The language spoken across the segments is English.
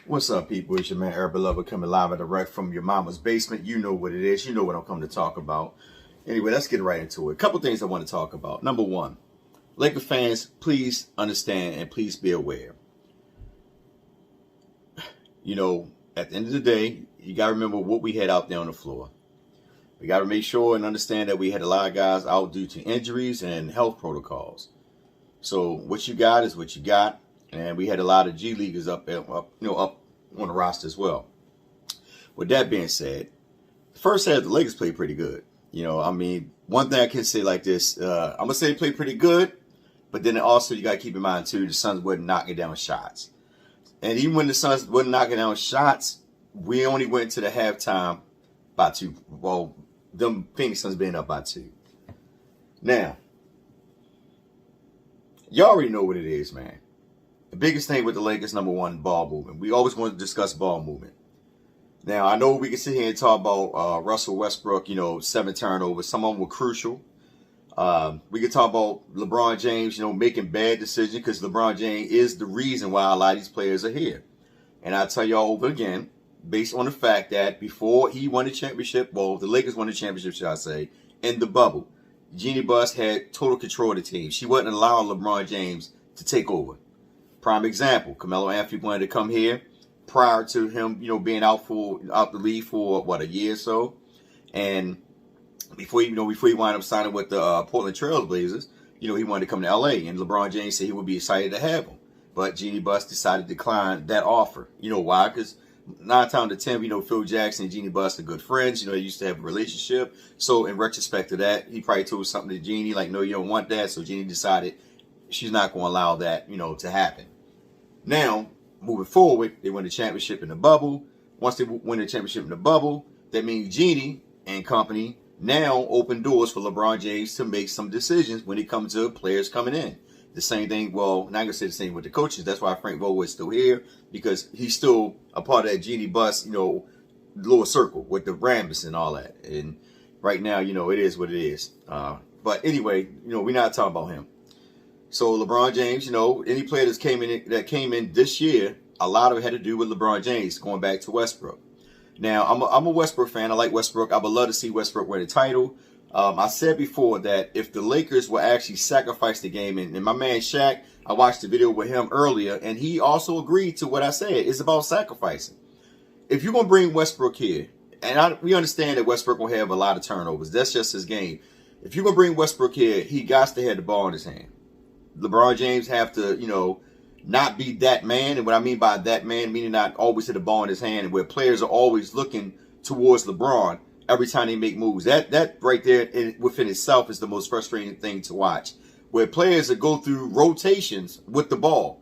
What's up, people? It's your man, Herb Beloved, coming live and direct from your mama's basement. You know what it is. You know what I'm coming to talk about. Anyway, let's get right into it. A couple things I want to talk about. Number one, Laker fans, please understand and please be aware. You know, at the end of the day, you got to remember what we had out there on the floor. We got to make sure and understand that we had a lot of guys out due to injuries and health protocols. So what you got is what you got. And we had a lot of G Leaguers up on the roster as well. With that being said, the first half the Lakers played pretty good. You know, I mean, one thing I can say like this, I'm gonna say they played pretty good, but then also you gotta keep in mind too, the Suns wasn't knocking down shots. And even when the Suns wasn't knocking down shots, we only went to the halftime by 2. Well, them Phoenix Suns being up by 2. Now, y'all already know what it is, man. The biggest thing with the Lakers, number one, ball movement. We always want to discuss ball movement. Now, I know we can sit here and talk about Russell Westbrook, 7 turnovers. Some of them were crucial. We can talk about LeBron James, making bad decisions because LeBron James is the reason why a lot of these players are here. And I tell y'all over again, based on the fact that before he won the championship, well, the Lakers won the championship, should I say, in the bubble, Jeannie Buss had total control of the team. She wasn't allowing LeBron James to take over. Prime example, Carmelo Anthony wanted to come here prior to him, being out the league for a year or so, and before he wound up signing with the Portland Trail Blazers, he wanted to come to LA, and LeBron James said he would be excited to have him, but Jeannie Buss decided to decline that offer. You know why? Because 9 times out of 10, Phil Jackson and Jeannie Buss are good friends. They used to have a relationship. So in retrospect to that, he probably told something to Jeannie like, no, you don't want that. So Jeannie decided she's not going to allow that, to happen. Now, moving forward, they win the championship in the bubble. Once they win the championship in the bubble, that means Jeannie and company now open doors for LeBron James to make some decisions when it comes to players coming in. The same thing, well, not going to say the same with the coaches. That's why Frank Vogel is still here, because he's still a part of that Jeannie Buss, lower circle with the Rambus and all that. And right now, it is what it is. But anyway, we're not talking about him. So LeBron James, any player that came in this year, a lot of it had to do with LeBron James going back to Westbrook. Now, I'm a Westbrook fan. I like Westbrook. I would love to see Westbrook win the title. I said before that if the Lakers will actually sacrifice the game, and my man Shaq, I watched the video with him earlier, and he also agreed to what I said. It's about sacrificing. If you're going to bring Westbrook here, and we understand that Westbrook will have a lot of turnovers. That's just his game. If you're going to bring Westbrook here, he got to have the ball in his hand. LeBron James have to, not be that man. And what I mean by that man, meaning not always hit the ball in his hand, and where players are always looking towards LeBron every time they make moves. That right there within itself is the most frustrating thing to watch, where players that go through rotations with the ball,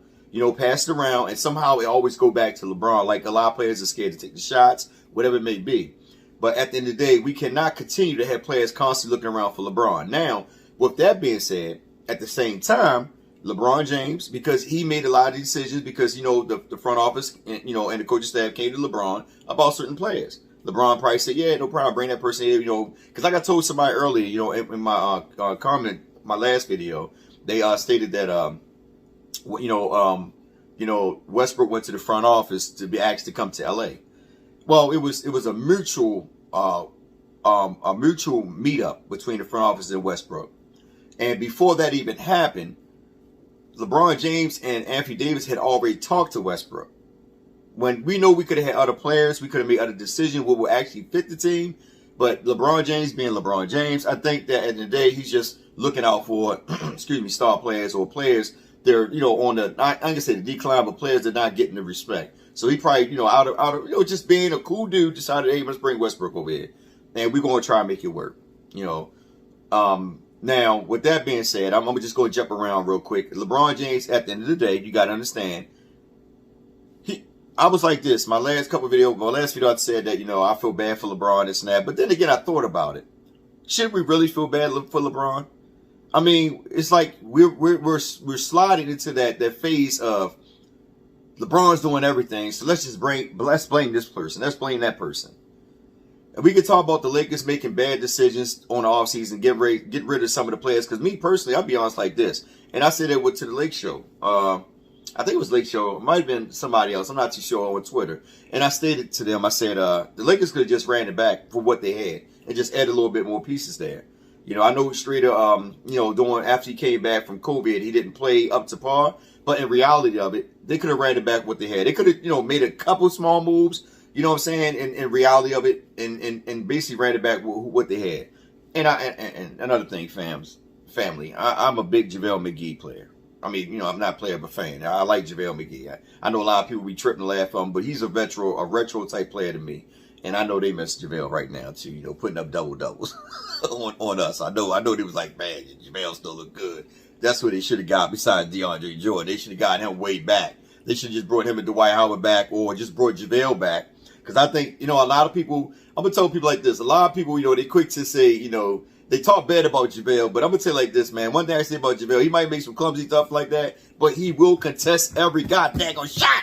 pass it around, and somehow it always go back to LeBron. Like a lot of players are scared to take the shots, whatever it may be. But at the end of the day, we cannot continue to have players constantly looking around for LeBron. Now, with that being said, at the same time, LeBron James, because he made a lot of decisions, because, the front office, and the coaching staff came to LeBron about certain players. LeBron probably said, yeah, no problem, bring that person here, because like I told somebody earlier, in my comment, my last video, they stated that, Westbrook went to the front office to be asked to come to LA. Well, it was a mutual meetup between the front office and Westbrook. And before that even happened, LeBron James and Anthony Davis had already talked to Westbrook. When we know we could have had other players, we could have made other decisions what would actually fit the team. But LeBron James being LeBron James, I think that at the end of the day, he's just looking out for, star players or players that are, on the, I ain't gonna say the decline, but players that are not getting the respect. So he probably, out of just being a cool dude, decided, hey, let's bring Westbrook over here. And we're going to try and make it work, Now, with that being said, I'm just going to jump around real quick. LeBron James, at the end of the day, you got to understand, I was like this. My last video, I said that, I feel bad for LeBron, this and that. But then again, I thought about it. Should we really feel bad for LeBron? I mean, it's like we're sliding into that phase of LeBron's doing everything. So let's blame this person. Let's blame that person. And we could talk about the Lakers making bad decisions on the offseason, get rid of some of the players. Because me personally, I'll be honest like this. And I said it to the Lake Show. I think it was Lake Show. It might have been somebody else. I'm not too sure on Twitter. And I stated to them, I said, the Lakers could have just ran it back for what they had and just added a little bit more pieces there. You know, I know Streeter, doing after he came back from COVID, he didn't play up to par. But in reality of it, they could have ran it back what they had. They could have, made a couple small moves, you know what I'm saying, in reality of it, and basically ran it back what they had. And another thing, family, I'm a big JaVale McGee player. I mean, I'm not a player, but fan. I like JaVale McGee. I know a lot of people be tripping to laugh on him, but he's a retro type player to me. And I know they miss JaVale right now too, putting up double-doubles on us. I know they was like, man, JaVale still look good. That's what they should have got besides DeAndre Jordan. They should have gotten him way back. They should have just brought him and Dwight Howard back or just brought JaVale back. Because I think, a lot of people, I'm going to tell people like this. A lot of people, they quick to say, they talk bad about JaVale, but I'm going to tell you like this, man. One thing I say about JaVale, he might make some clumsy stuff like that, but he will contest every goddamn shot.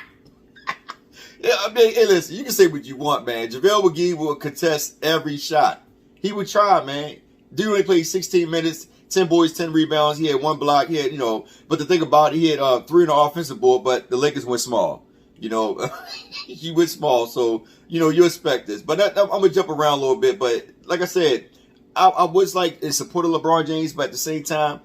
Yeah, I mean, hey, listen, you can say what you want, man. JaVale McGee will contest every shot. He would try, man. Dude only played 16 minutes, 10 boards, 10 rebounds. He had 1 block. He had, but the thing about it, he had 3 on the offensive board, but the Lakers went small. He went small, so, you expect this. But I'm going to jump around a little bit, but like I said, I was like in support of LeBron James, but at the same time,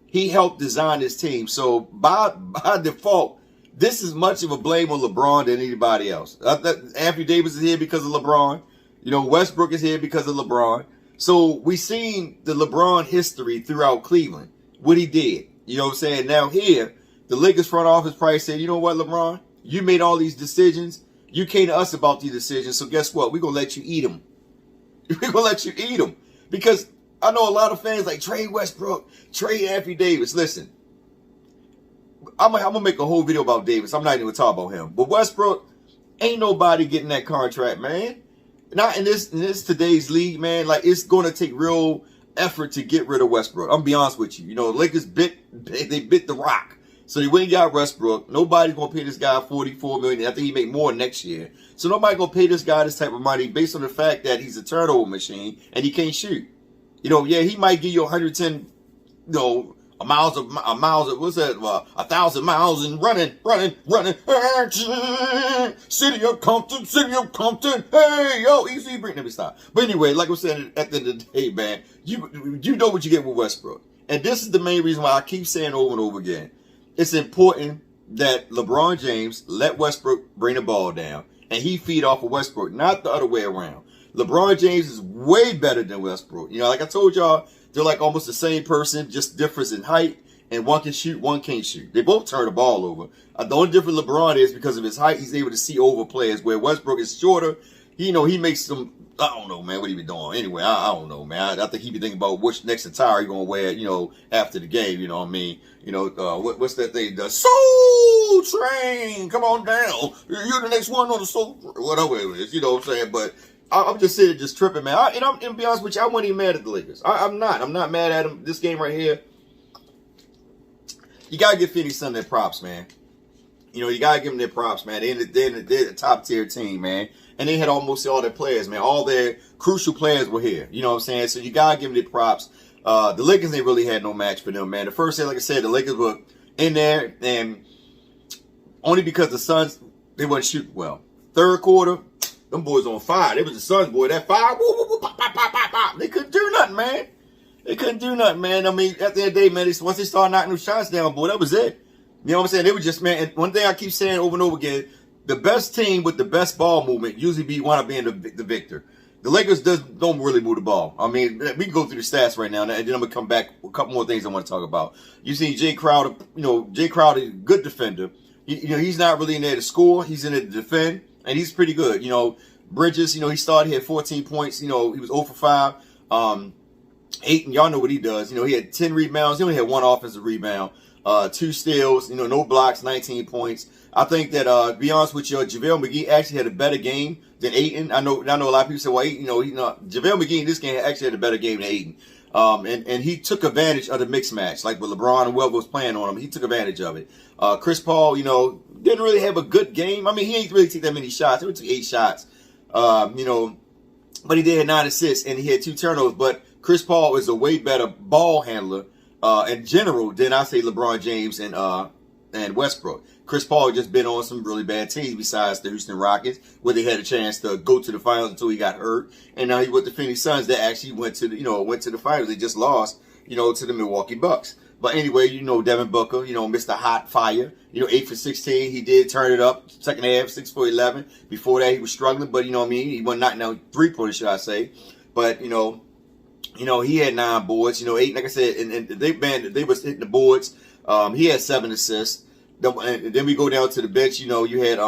he helped design this team. So by default, this is much of a blame on LeBron than anybody else. Anthony Davis is here because of LeBron. Westbrook is here because of LeBron. So we seen the LeBron history throughout Cleveland, what he did. You know what I'm saying? Now here, the Lakers front office probably said, you know what, LeBron? You made all these decisions. You came to us about these decisions. So guess what? We're going to let you eat them. We're going to let you eat them. Because I know a lot of fans like trade Westbrook, trade Anthony Davis. Listen, I'm going to make a whole video about Davis. I'm not even going to talk about him. But Westbrook, ain't nobody getting that contract, man. Not in this today's league, man. Like, it's going to take real effort to get rid of Westbrook. I'm going to be honest with you. Lakers bit the rock. So they went and got Westbrook. Nobody's going to pay this guy $44 million. I think he make more next year. So nobody's going to pay this guy this type of money based on the fact that he's a turnover machine and he can't shoot. Yeah, he might give you 110, miles of what's that? 1,000 miles and running. City of Compton. Hey, yo, easy, bring. Let me stop. But anyway, like I was saying, at the end of the day, man, you know what you get with Westbrook, and this is the main reason why I keep saying over and over again. It's important that LeBron James let Westbrook bring the ball down, and he feed off of Westbrook, not the other way around. LeBron James is way better than Westbrook. Like I told y'all, they're like almost the same person, just difference in height, and one can shoot, one can't shoot. They both turn the ball over. The only difference LeBron is because of his height, he's able to see over players, where Westbrook is shorter. He makes some, I don't know, man, what he be doing. Anyway, I don't know, man. I think he be thinking about which next attire he going to wear, after the game, you know what I mean? What's that thing? The Soul Train, come on down. You're the next one on the Soul, whatever it is, you know what I'm saying? But I'm just sitting just tripping, man. I'm to be honest with you, I wasn't even mad at the Lakers. I'm not mad at them. This game right here, you got to give Phoenix Suns their props, man. You got to give them their props, man. They're a top-tier team, man. And they had almost all their players, man. All their crucial players were here. You know what I'm saying? So you got to give them their props. The Lakers, they really had no match for them, man. The first day, like I said, the Lakers were in there, and only because the Suns, they wasn't shooting well. Third quarter, them boys on fire. They was the Suns, boy. That fire, woo, woo, woo, pop, pop, pop, pop, pop. They couldn't do nothing, man. They couldn't do nothing, man. I mean, at the end of the day, man, once they started knocking those shots down, boy, that was it. You know what I'm saying? They were just, man, and one thing I keep saying over and over again, the best team with the best ball movement usually wind up being the victor. The Lakers don't really move the ball. I mean, we can go through the stats right now, and then I'm going to come back with a couple more things I want to talk about. You see Jay Crowder, Jay Crowder, good defender. He's not really in there to score. He's in there to defend, and he's pretty good. Bridges, he started, he had 14 points. He was 0 for 5. 8, and y'all know what he does. He had 10 rebounds. He only had 1 offensive rebound. 2 steals, no blocks, 19 points. I think that, to be honest with you, JaVale McGee actually had a better game than Ayton. I know a lot of people say, well, Ayton, JaVale McGee in this game actually had a better game than Ayton. And he took advantage of the mixed match, like with LeBron and whoever was playing on him. He took advantage of it. Chris Paul, didn't really have a good game. I mean, he ain't really take that many shots. He only took 8 shots. But he did have 9 assists and he had 2 turnovers. But Chris Paul is a way better ball handler in general than I say LeBron James and and Westbrook. Chris Paul just been on some really bad teams besides the Houston Rockets, where they had a chance to go to the finals until he got hurt. And now he with the Phoenix Suns that actually went to the finals. They just lost, to the Milwaukee Bucks. But anyway, Devin Booker, Mr. Hot Fire, 8 for 16. He did turn it up second half, 6 for 11. Before that, he was struggling, but he wasn't knocking out 3-pointers, should I say. But, he had 9 boards, 8, like I said, and they was hitting the boards. He had 7 assists. And then we go down to the bench. You had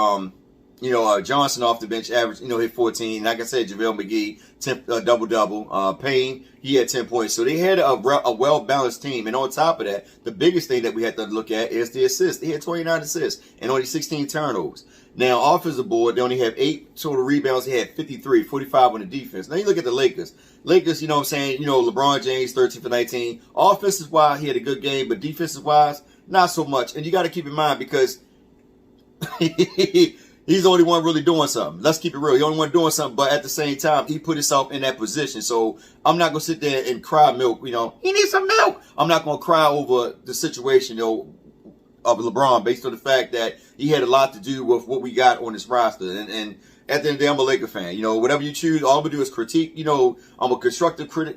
Johnson off the bench, average, hit 14. Like I said, JaVale McGee, double-double. Payne, he had 10 points. So they had a well-balanced team. And on top of that, the biggest thing that we had to look at is the assists. They had 29 assists and only 16 turnovers. Now, offensive board, they only have 8 total rebounds. They had 53, 45 on the defense. Now, you look at the Lakers. Lakers, LeBron James, 13 for 19. Offensive-wise, he had a good game, but defensive-wise, not so much. And you got to keep in mind because he's the only one really doing something. Let's keep it real. He's the only one doing something, but at the same time, he put himself in that position. So I'm not going to sit there and cry milk. He needs some milk. I'm not going to cry over the situation, of LeBron based on the fact that he had a lot to do with what we got on this roster. And at the end of the day, I'm a Laker fan. Whatever you choose, all I'm going to do is critique. I'm a constructive critic,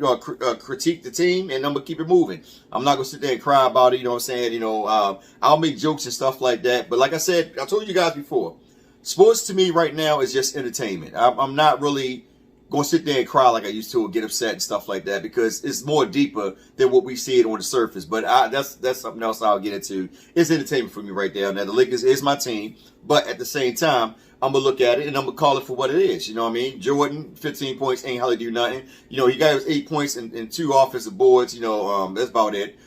critique the team, and I'm going to keep it moving. I'm not going to sit there and cry about it. I'll make jokes and stuff like that. But like I said, I told you guys before, sports to me right now is just entertainment. I'm not really going to sit there and cry like I used to or get upset and stuff like that because it's more deeper than what we see it on the surface. But that's something else I'll get into. It's entertainment for me right there. Now, the Lakers is my team, but at the same time, I'm going to look at it and I'm going to call it for what it is. You know what I mean? Jordan, 15 points, ain't hardly do nothing. He got his 8 points and 2 offensive boards. That's about it.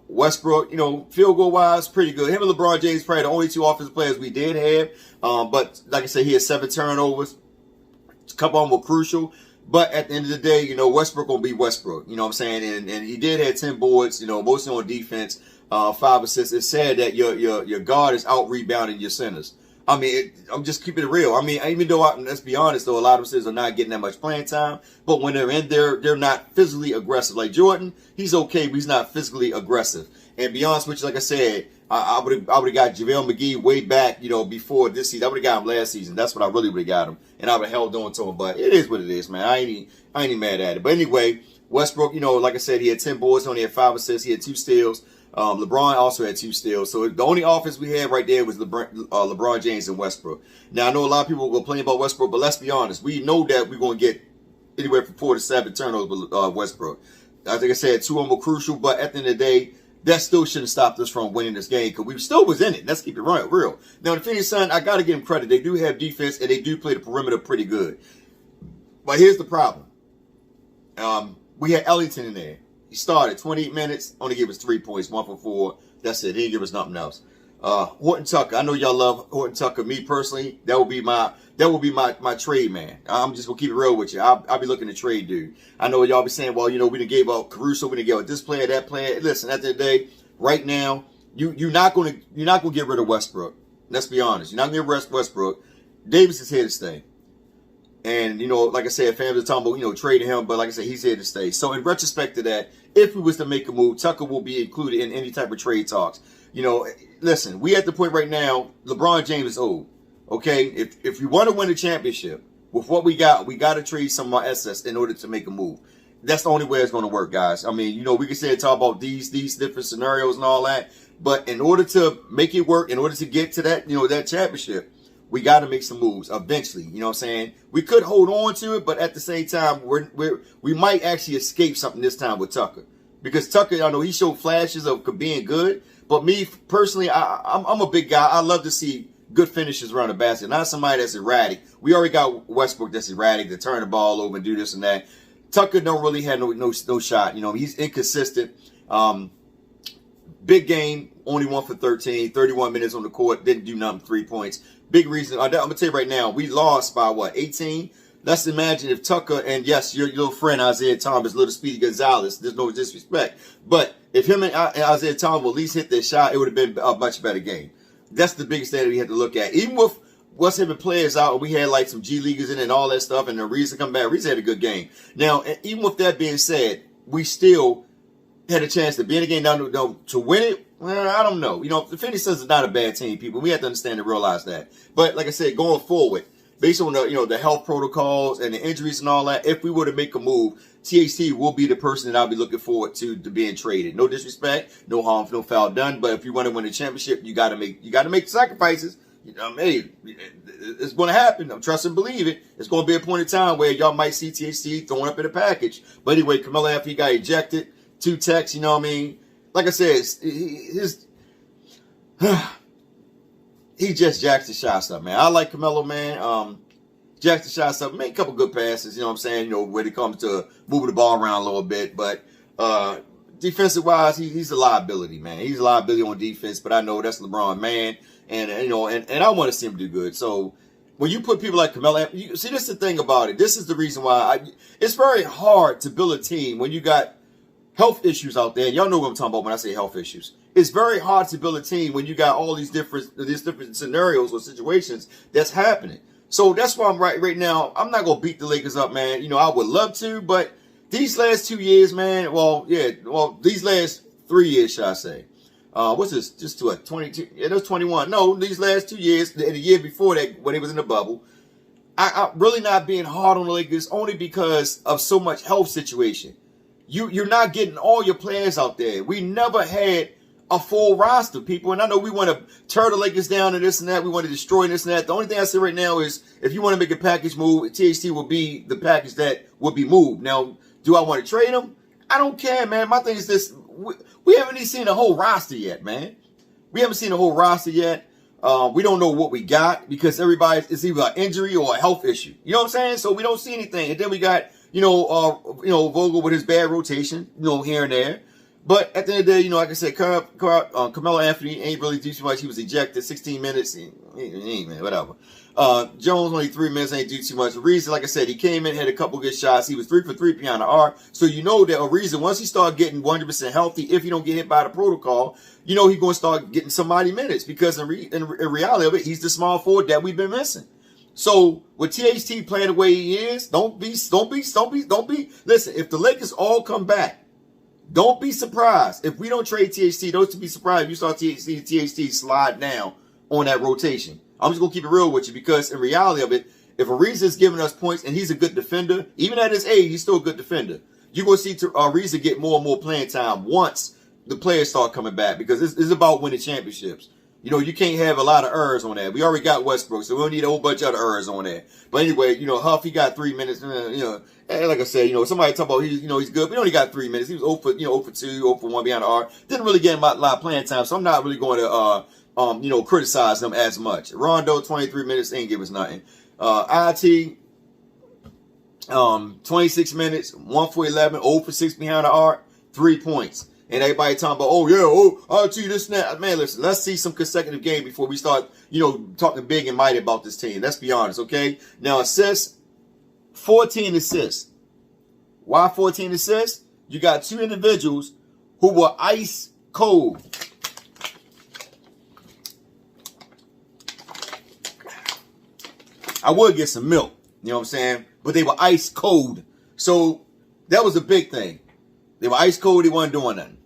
Westbrook, field goal wise, pretty good. Him and LeBron James probably the only 2 offensive players we did have. But like I said, he had 7 turnovers. A couple of them were crucial. But at the end of the day, Westbrook going to be Westbrook. You know what I'm saying? And he did have 10 boards, mostly on defense, 5 assists. It's sad that your guard is out rebounding your centers. I mean, I'm just keeping it real. I mean, even though, let's be honest, though, a lot of centers are not getting that much playing time. But when they're in there, they're not physically aggressive. Like Jordan, he's okay, but he's not physically aggressive. And be honest with you, like I said, I would have got JaVale McGee way back, before this season. I would have got him last season. That's what I really would have got him. And I would have held on to him. But it is what it is, man. I ain't even mad at it. But anyway, Westbrook, like I said, he had 10 boards, only had 5 assists. He had 2 steals. LeBron also had 2 steals. So the only offense we had right there was LeBron James and Westbrook. Now, I know a lot of people will complain about Westbrook, but let's be honest. We know that we're going to get anywhere from 4 to 7 turnovers with Westbrook. I think I said 2 of them were crucial, but at the end of the day, that still shouldn't stop us from winning this game because we still was in it. Let's keep it real. Now, the Phoenix Suns, I got to give them credit. They do have defense, and they do play the perimeter pretty good. But here's the problem. We had Ellington in there. He started 28 minutes, only gave us 3 points, 1 for 4. That's it. He didn't give us nothing else. Horton Tucker. I know y'all love Horton Tucker. Me personally, that would be my trade man. I'm just gonna keep it real with you. I'll be looking to trade dude. I know y'all be saying, well, we done gave up Caruso, we done gave up this player, that player. Listen, at the end of the day, right now, you're not gonna get rid of Westbrook. Let's be honest. You're not gonna get rid of Westbrook. Davis is here to stay. And, like I said, fans are talking about, trading him. But like I said, he's here to stay. So in retrospect to that, if we was to make a move, Tucker will be included in any type of trade talks. Listen, we at the point right now, LeBron James is old. Okay? If we want to win a championship, with what we got to trade some of our assets in order to make a move. That's the only way it's going to work, guys. I mean, we can say talk about these different scenarios and all that. But in order to make it work, in order to get to that, that championship, we got to make some moves eventually. You know what I'm saying? We could hold on to it, but at the same time, we might actually escape something this time with Tucker. Because Tucker, I know he showed flashes of being good, but me personally, I'm a big guy. I love to see good finishes around the basket, not somebody that's erratic. We already got Westbrook that's erratic to turn the ball over and do this and that. Tucker don't really have no shot. He's inconsistent. Big game, only 1 for 13, 31 minutes on the court, didn't do nothing, 3 points. Big reason, I'm going to tell you right now, we lost by 18? Let's imagine if Tucker and, yes, your little friend Isaiah Thomas, little Speedy Gonzalez, there's no disrespect, but if him and Isaiah Thomas will at least hit their shot, it would have been a much better game. That's the biggest thing that we had to look at. Even with what's having players out, we had like some G Leaguers in it and all that stuff, and the Reese come back. Reese had a good game. Now, even with that being said, we still had a chance to be in the game down to win it. Well, I don't know. You know, the Phoenix Suns is not a bad team, people. We have to understand and realize that. But like I said, going forward, based on the health protocols and the injuries and all that, if we were to make a move, THT will be the person that I'll be looking forward to being traded. No disrespect, no harm, no foul done. But if you want to win a championship, you got to make sacrifices. You know, hey, it's going to happen. I'm trust and believe it. It's going to be a point in time where y'all might see THT throwing up in a package. But anyway, Carmelo Anthony got ejected. 2 techs, you know what I mean? Like I said, he just jacks the shots up, man. I like Carmelo, man. Jacks the shots up, make a couple good passes, you know what I'm saying? You know, when it comes to moving the ball around a little bit. But defensive wise, he's a liability, man. He's a liability on defense, but I know that's LeBron, man. And I want to see him do good. So when you put people like Carmelo, see, this is the thing about it. This is the reason why it's very hard to build a team when you got health issues out there. And y'all know what I'm talking about when I say health issues. It's very hard to build a team when you got all these different scenarios or situations that's happening. So that's why I'm right now. I'm not gonna beat the Lakers up, man. You know, I would love to, but these last 2 years, man. These last 3 years, should I say? What's this? Just to a 22? It was 21. No, these last 2 years, and the year before that, when it was in the bubble, I'm really not being hard on the Lakers only because of so much health situation. You're not getting all your players out there. We never had a full roster, people. And I know we want to tear the Lakers down and this and that. We want to destroy this and that. The only thing I say right now is if you want to make a package move, THT will be the package that will be moved. Now, do I want to trade him? I don't care, man. My thing is this. We haven't even seen the whole roster yet, man. We haven't seen the whole roster yet. We don't know what we got because it's either an injury or a health issue. You know what I'm saying? So we don't see anything. And then we got Vogel with his bad rotation, here and there. But at the end of the day, like I said, Carmelo Anthony ain't really do too much. He was ejected 16 minutes. Man, whatever. Jones only 3 minutes, ain't do too much. Ariza, like I said, he came in, had a couple good shots. He was 3 for 3 behind the arc. So you know that Ariza, once he start getting 100% healthy, if he don't get hit by the protocol, he's going to start getting somebody minutes because in reality of it, he's the small forward that we've been missing. So with THT playing the way he is, don't be. Listen, if the Lakers all come back, don't be surprised if we don't trade THT. Don't be surprised if you saw THT slide down on that rotation. I'm just gonna keep it real with you because in reality of it, if Ariza is giving us points and he's a good defender, even at his age, he's still a good defender. You're gonna see Ariza get more and more playing time once the players start coming back because it's about winning championships. You can't have a lot of errors on that. We already got Westbrook, so we don't need a whole bunch of other errors on that. But anyway, Huff, he got 3 minutes. And like I said, somebody talk about he's good. We only got 3 minutes. He was 0 for 2, 0 for 1 behind the arc. Didn't really get him a lot of playing time, so I'm not really going to criticize him as much. Rondo, 23 minutes, ain't give us nothing. IT, 26 minutes, 1 for 11, 0 for 6 behind the arc, 3 points. And everybody talking about, IT, this and that. Man, listen, let's see some consecutive games before we start, talking big and mighty about this team. Let's be honest, okay? Now, assists, 14 assists. Why 14 assists? You got 2 individuals who were ice cold. I would get some milk, you know what I'm saying? But they were ice cold. So that was a big thing. They were ice cold. They weren't doing nothing.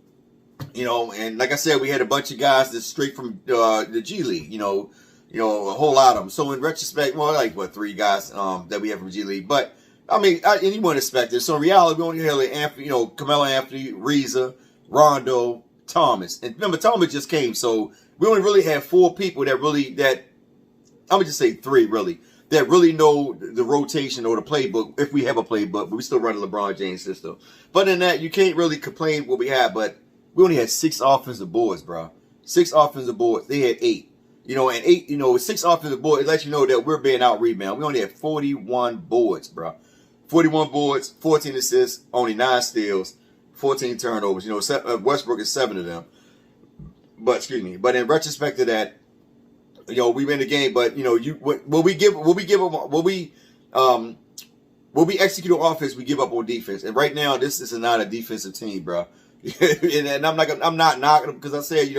And like I said, we had a bunch of guys that's straight from the G League, a whole lot of them. So in retrospect, like 3 guys that we have from G League. But I mean, anyone expected. So in reality, we only had Anthony, Carmelo Anthony, Ariza, Rondo, Thomas. And remember, Thomas just came, so we only really had 4 people I'm gonna just say 3 really, that really know the rotation or the playbook, if we have a playbook, but we still run the LeBron James system. But in that, you can't really complain what we had, but we only had 6 offensive boards, bro. 6 offensive boards. They had 8. And 8, 6 offensive boards, it lets you know that we're being out-rebounded. We only had 41 boards, bro. 41 boards, 14 assists, only 9 steals, 14 turnovers. Westbrook is 7 of them. But in retrospect to that, we win the game. But what we execute on offense, we give up on defense. And right now, this is not a defensive team, bro. and I'm not knocking them because I said, they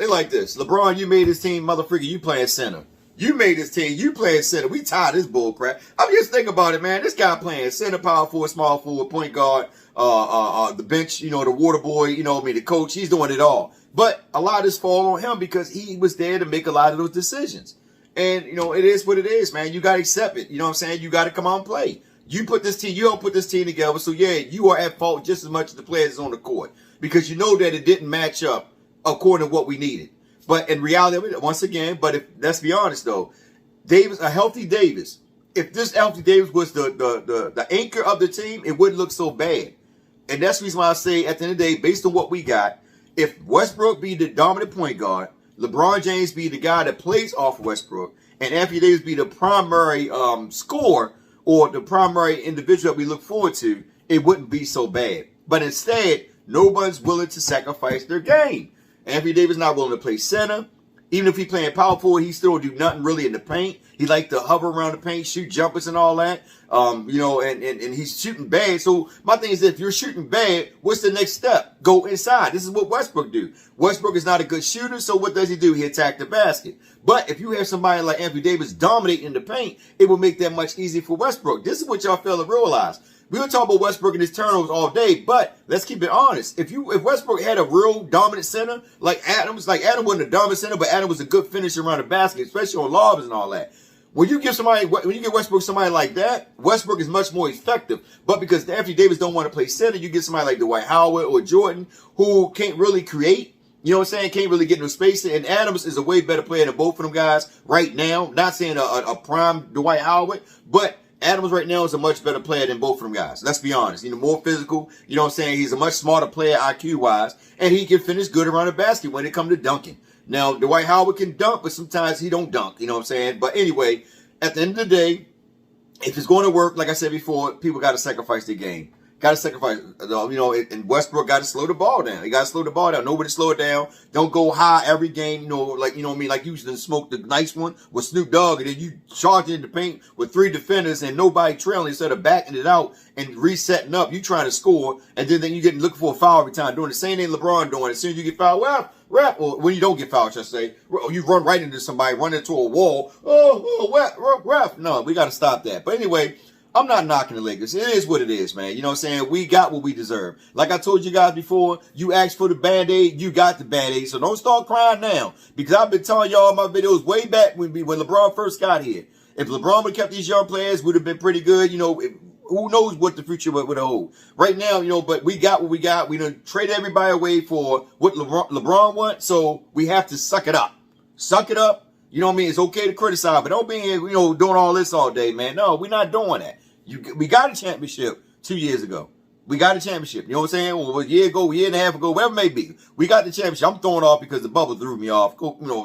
like this. LeBron, you made this team, motherfucker. You playing center. You made this team. You playing center. We tired of this bull crap. I'm just thinking about it, man. This guy playing center, power forward, small forward, point guard, the bench, the water boy, the coach, he's doing it all. But a lot of this fall on him because he was there to make a lot of those decisions. And, it is what it is, man. You got to accept it. You know what I'm saying? You got to come out and play. You don't put this team together. So, yeah, you are at fault just as much as the players on the court because you know that it didn't match up according to what we needed. But in reality, once again, let's be honest, though, a healthy Davis, if this healthy Davis was the anchor of the team, it wouldn't look so bad. And that's the reason why I say at the end of the day, based on what we got, if Westbrook be the dominant point guard, LeBron James be the guy that plays off Westbrook, and Anthony Davis be the primary scorer or the primary individual that we look forward to, it wouldn't be so bad. But instead, no one's willing to sacrifice their game. Anthony Davis not willing to play center. Even if he's playing power forward, he still do nothing really in the paint. He like to hover around the paint, shoot jumpers and all that. And he's shooting bad. So my thing is, if you're shooting bad, what's the next step? Go inside. This is what Westbrook do. Westbrook is not a good shooter, so what does he do? He attack the basket. But if you have somebody like Anthony Davis dominating the paint, it will make that much easier for Westbrook. This is what y'all fail to realize. We were talking about Westbrook and his turnovers all day, but let's keep it honest. If Westbrook had a real dominant center, like Adam wasn't a dominant center, but Adam was a good finisher around the basket, especially on lobs and all that. When you give Westbrook somebody like that, Westbrook is much more effective. But because Anthony Davis don't want to play center, you get somebody like Dwight Howard or Jordan who can't really create. You know what I'm saying? Can't really get no space. And Adams is a way better player than both of them guys right now. Not saying a prime Dwight Howard, but Adams right now is a much better player than both of them guys. Let's be honest. More physical. You know what I'm saying? He's a much smarter player IQ-wise, and he can finish good around the basket when it comes to dunking. Now, Dwight Howard can dunk, but sometimes he don't dunk. You know what I'm saying? But anyway, at the end of the day, if it's going to work, like I said before, people got to sacrifice their game. Got to sacrifice, and Westbrook got to slow the ball down. He got to slow the ball down. Nobody slow it down. Don't go high every game, like you used to smoke the nice one with Snoop Dogg, and then you charge in the paint with 3 defenders and nobody trailing instead of backing it out and resetting up. You trying to score, and then you getting looking for a foul every time. Doing the same thing LeBron doing. As soon as you get fouled, or when you don't get fouled, I should say, or you run right into somebody, run into a wall. Ref. No, we got to stop that. But anyway, I'm not knocking the Lakers. It is what it is, man. You know what I'm saying? We got what we deserve. Like I told you guys before, you asked for the Band-Aid, you got the Band-Aid. So don't start crying now. Because I've been telling y'all in my videos way back when LeBron first got here. If LeBron would have kept these young players, would have been pretty good. Who knows what the future would hold. Right now, but we got what we got. We done trade everybody away for what LeBron wants. So we have to suck it up. Suck it up. You know what I mean? It's okay to criticize, but don't be here, doing all this all day, man. No, we're not doing that. We got a championship 2 years ago. We got a championship. You know what I'm saying? Well, a year ago, a year and a half ago, whatever it may be. We got the championship. I'm throwing off because the bubble threw me off.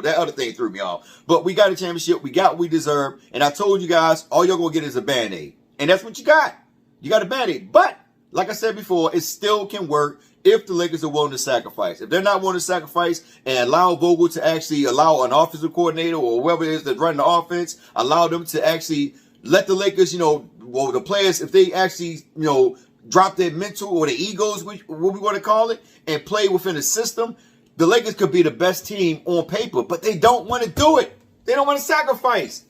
That other thing threw me off. But we got a championship. We got what we deserve. And I told you guys, all you're going to get is a Band-Aid. And that's what you got. You got a Band-Aid. But, like I said before, it still can work if the Lakers are willing to sacrifice. If they're not willing to sacrifice and allow Vogel to actually allow an offensive coordinator or whoever it is that's running the offense, allow them to actually let the Lakers, the players, if they actually, drop their mental or their egos, what we want to call it, and play within the system, the Lakers could be the best team on paper, but they don't want to do it. They don't want to sacrifice.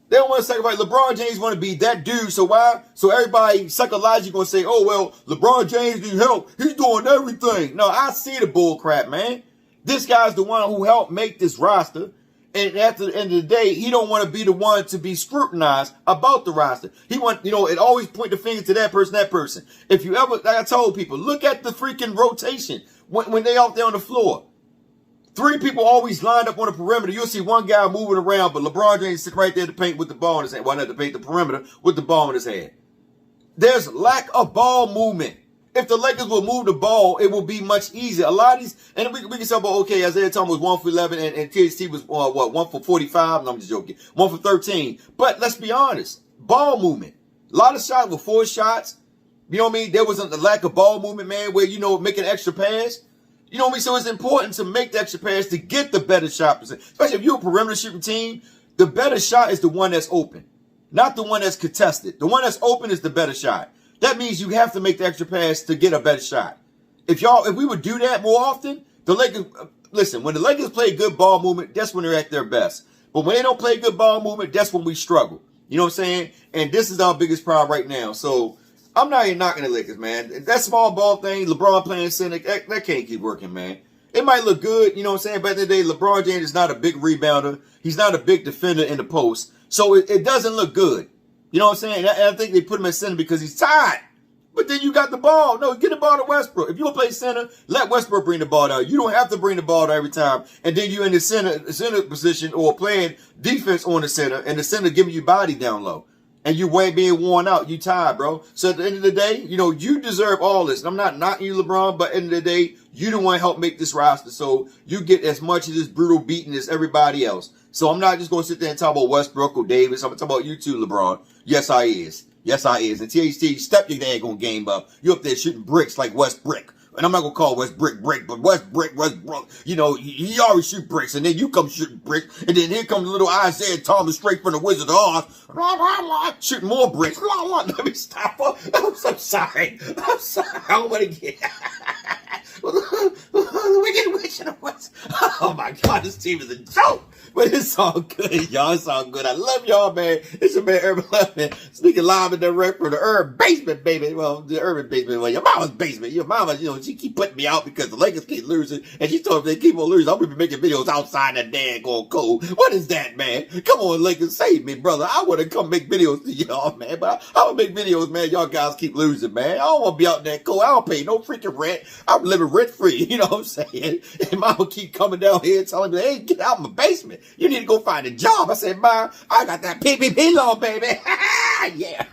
They don't want to sacrifice. LeBron James want to be that dude. So why? So everybody psychologically going to say, oh, well, LeBron James needs help. He's doing everything. No, I see the bull crap, man. This guy's the one who helped make this roster. And at the end of the day, he don't want to be the one to be scrutinized about the roster. He want, it always point the finger to that person. If you ever, like I told people, look at the freaking rotation when they out there on the floor. 3 people always lined up on the perimeter. You'll see one guy moving around, but LeBron James sitting right there at the paint with the ball in his hand. Well, not to paint the perimeter with the ball in his hand. There's lack of ball movement. If the Lakers will move the ball, it will be much easier. A lot of these, and we can say about, okay, Isaiah Thomas was 1 for 11 and THT was, 1 for 45? No, I'm just joking. 1 for 13. But let's be honest. Ball movement. A lot of shots were 4 shots. You know what I mean? There wasn't the lack of ball movement, man, where, make an extra pass. You know what I mean? So it's important to make the extra pass to get the better shot percent. Especially if you're a perimeter shooting team, the better shot is the one that's open, not the one that's contested. The one that's open is the better shot. That means you have to make the extra pass to get a better shot. If we would do that more often, the Lakers, listen, when the Lakers play good ball movement, that's when they're at their best. But when they don't play good ball movement, that's when we struggle. You know what I'm saying? And this is our biggest problem right now. So I'm not even knocking the Lakers, man. That small ball thing, LeBron playing center, that can't keep working, man. It might look good, you know what I'm saying? But at the end of the day, LeBron James is not a big rebounder. He's not a big defender in the post. So it doesn't look good. You know what I'm saying? And I think they put him at center because he's tired. But then you got the ball. No, get the ball to Westbrook. If you want to play center, let Westbrook bring the ball down. You don't have to bring the ball down every time. And then you're in the center position or playing defense on the center, and the center giving you body down low. And you ain't being worn out. You tired, bro. So at the end of the day, you know, you deserve all this. And I'm not knocking you, LeBron, but at the end of the day, you don't want to help make this roster. So you get as much of this brutal beating as everybody else. So I'm not just going to sit there and talk about Westbrook or Davis. I'm going to talk about you too, LeBron. Yes, I is. Yes, I is. And THT, step your daggone game up. You up there shooting bricks like West Brick. And I'm not going to call West Brick, but Westbrook, you know, he always shoot bricks. And then you come shooting bricks. And then here comes little Isaiah Thomas straight from the Wizard of Oz. Shooting more bricks. Let me stop. I'm so sorry. I'm sorry. I don't want to get... Wicked Witch in the West. Oh my God, this team is a joke. But it's all good, y'all. It's all good. I love y'all, man. It's your man, Urban Left, speaking live and direct from the urban basement, baby. Well, the urban basement. Well, your mama's basement. Your mama, you know, she keep putting me out because the Lakers keep losing. And she told me they keep on losing. I'm going to be making videos outside that daggone cold. What is that, man? Come on, Lakers, save me, brother. I want to come make videos to y'all, man. But I want to make videos, man. Y'all guys keep losing, man. I don't want to be out in that cold. I don't pay no freaking rent. I'm living rent free. You know what I'm saying? And mama keep coming down here telling me, hey, get out of my basement. You need to go find a job. I said, Ma, I got that PPP loan, baby. Yeah.